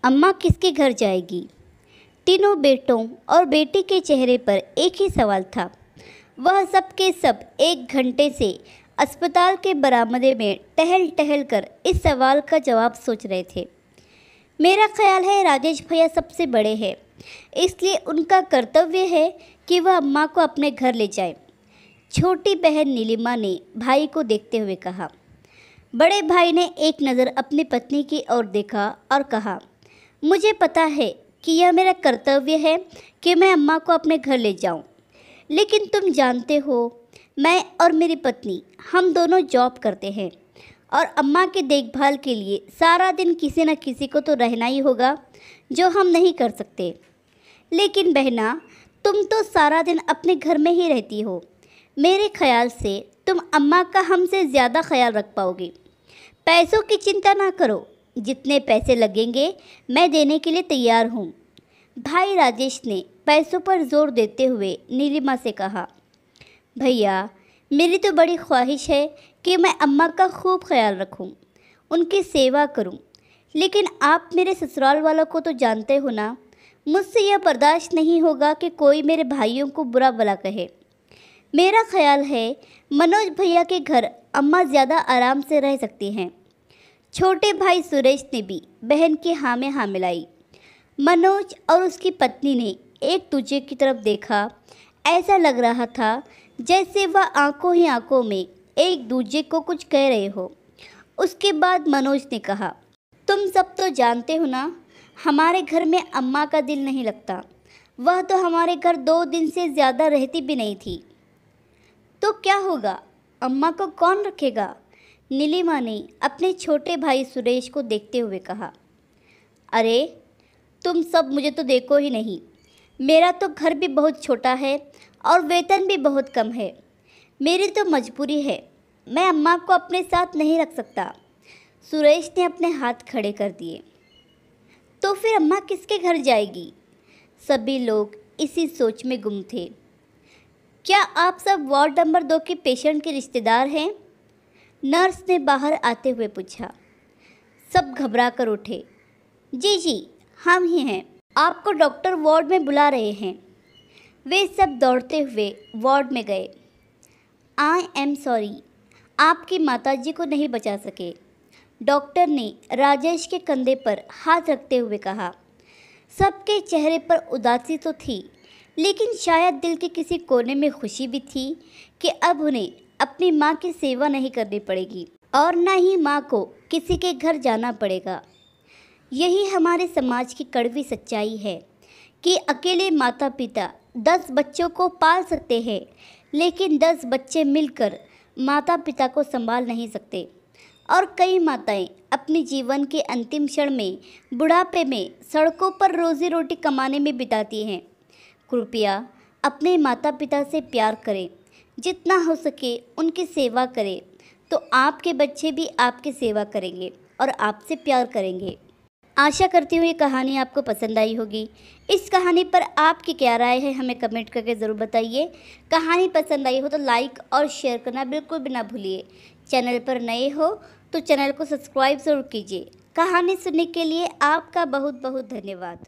अम्मा किसके घर जाएगी? तीनों बेटों और बेटी के चेहरे पर एक ही सवाल था। वह सब के सब 1 घंटे से अस्पताल के बरामदे में टहल टहल कर इस सवाल का जवाब सोच रहे थे। मेरा ख्याल है राजेश भैया सबसे बड़े हैं, इसलिए उनका कर्तव्य है कि वह अम्मा को अपने घर ले जाए। छोटी बहन नीलिमा ने भाई को देखते हुए कहा। बड़े भाई ने एक नज़र अपनी पत्नी की ओर देखा और कहा, मुझे पता है कि यह मेरा कर्तव्य है कि मैं अम्मा को अपने घर ले जाऊं, लेकिन तुम जानते हो मैं और मेरी पत्नी हम दोनों जॉब करते हैं और अम्मा की देखभाल के लिए सारा दिन किसी न किसी को तो रहना ही होगा, जो हम नहीं कर सकते। लेकिन बहना, तुम तो सारा दिन अपने घर में ही रहती हो। मेरे ख्याल से तुम अम्मा का हमसे ज़्यादा ख्याल रख पाओगी। पैसों की चिंता ना करो, जितने पैसे लगेंगे मैं देने के लिए तैयार हूँ। भाई राजेश ने पैसों पर जोर देते हुए नीलिमा से कहा। भैया, मेरी तो बड़ी ख्वाहिश है कि मैं अम्मा का खूब ख्याल रखूं, उनकी सेवा करूं, लेकिन आप मेरे ससुराल वालों को तो जानते हो ना, मुझसे यह बर्दाश्त नहीं होगा कि कोई मेरे भाइयों को बुरा भला कहे। मेरा ख्याल है मनोज भैया के घर अम्मा ज़्यादा आराम से रह सकती हैं। छोटे भाई सुरेश ने भी बहन की हाँ में हाँ मिलाई। मनोज और उसकी पत्नी ने एक दूसरे की तरफ देखा। ऐसा लग रहा था जैसे वह आंखों ही आंखों में एक दूसरे को कुछ कह रहे हो। उसके बाद मनोज ने कहा, तुम सब तो जानते हो ना, हमारे घर में अम्मा का दिल नहीं लगता। वह तो हमारे घर 2 दिन से ज़्यादा रहती भी नहीं थी। तो क्या होगा? अम्मा को कौन रखेगा? नीलिमा ने अपने छोटे भाई सुरेश को देखते हुए कहा। अरे तुम सब मुझे तो देखो ही नहीं, मेरा तो घर भी बहुत छोटा है और वेतन भी बहुत कम है। मेरी तो मजबूरी है, मैं अम्मा को अपने साथ नहीं रख सकता। सुरेश ने अपने हाथ खड़े कर दिए। तो फिर अम्मा किसके घर जाएगी? सभी लोग इसी सोच में गुम थे। क्या आप सब वार्ड नंबर 2 के पेशेंट के रिश्तेदार हैं? नर्स ने बाहर आते हुए पूछा। सब घबरा कर उठे। जी जी, हम ही हैं, आपको डॉक्टर वार्ड में बुला रहे हैं। वे सब दौड़ते हुए वार्ड में गए। आई एम सॉरी, आपकी माताजी को नहीं बचा सके, डॉक्टर ने राजेश के कंधे पर हाथ रखते हुए कहा। सबके चेहरे पर उदासी तो थी, लेकिन शायद दिल के किसी कोने में खुशी भी थी कि अब उन्हें अपनी माँ की सेवा नहीं करनी पड़ेगी और न ही माँ को किसी के घर जाना पड़ेगा। यही हमारे समाज की कड़वी सच्चाई है कि अकेले माता पिता 10 बच्चों को पाल सकते हैं, लेकिन 10 बच्चे मिलकर माता पिता को संभाल नहीं सकते। और कई माताएं अपने जीवन के अंतिम क्षण में बुढ़ापे में सड़कों पर रोजी रोटी कमाने में बिताती हैं। कृपया अपने माता पिता से प्यार करें, जितना हो सके उनकी सेवा करें, तो आपके बच्चे भी आपकी सेवा करेंगे और आपसे प्यार करेंगे। आशा करती हूँ ये कहानी आपको पसंद आई होगी। इस कहानी पर आपकी क्या राय है हमें कमेंट करके ज़रूर बताइए। कहानी पसंद आई हो तो लाइक और शेयर करना बिल्कुल भी ना भूलिए। चैनल पर नए हो तो चैनल को सब्सक्राइब ज़रूर कीजिए। कहानी सुनने के लिए आपका बहुत बहुत धन्यवाद।